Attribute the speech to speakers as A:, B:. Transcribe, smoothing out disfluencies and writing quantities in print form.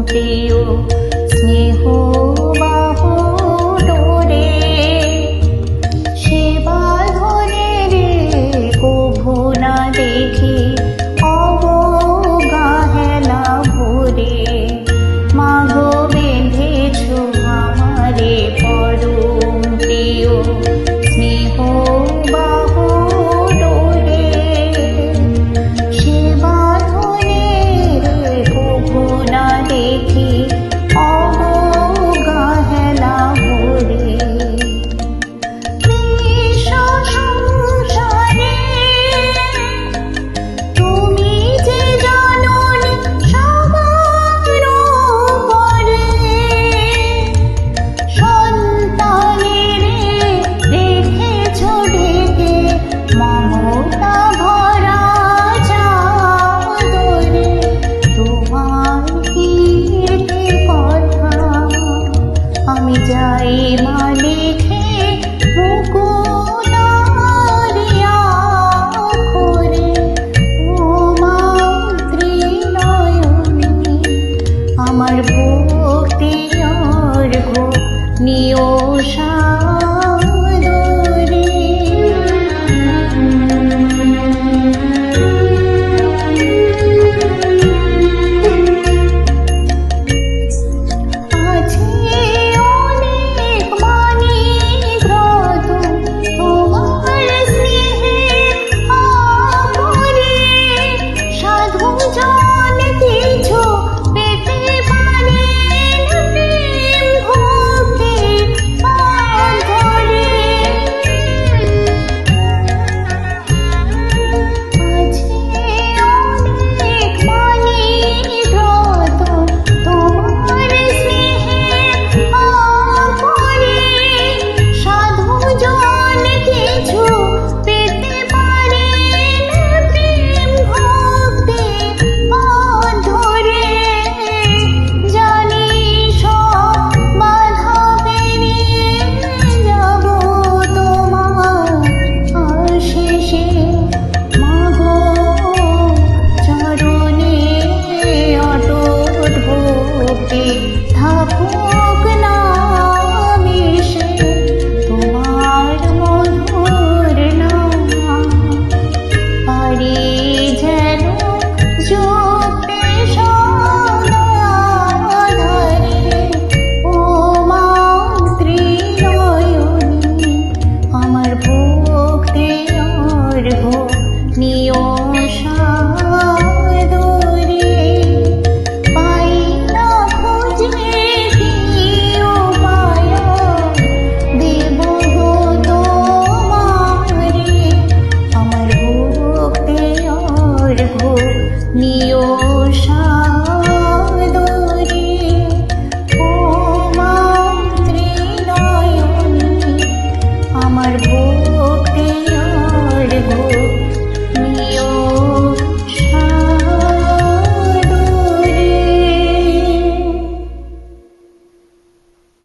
A: প্রিয় স্নেহ বাহু ডোরে সেবা ধরে রে কভু না দেখি অবগাহেলা ভরে মাগো বেঁধেছ আমারে পরম প্রিয় স্নেহ বাহু ডোরে সেবা ধরে রে কভু না দেখি অবগাহেলা ভরে তুমি যে জননী সবার উপরে সন্তানের রেখেছ ঢেকে মমতা ভরা চাদরে তোমার কীর্তি কথা আমি যাই মা লিখে মুকুটারিয়া করে ও মাতৃনয়নী আমার ভক্তি অর্ঘ্য নিও সাদরে আছে অনেক মানিব্রত তোমার স্নেহে আপরে সাধু জন কিছু পেতে পারেন প্রেম ভক্তি বাঁধরে আছে অনেক মানিব্রত তোমার স্নেহে আপরে সাধু জন কিছু পেতে পারেন প্রেম ভক্তি বাঁধরে জানি সব বাধা পেরিয়ে যাব তোমার আশিসে মাগো চরণে অটুট ভক্তি থাকুক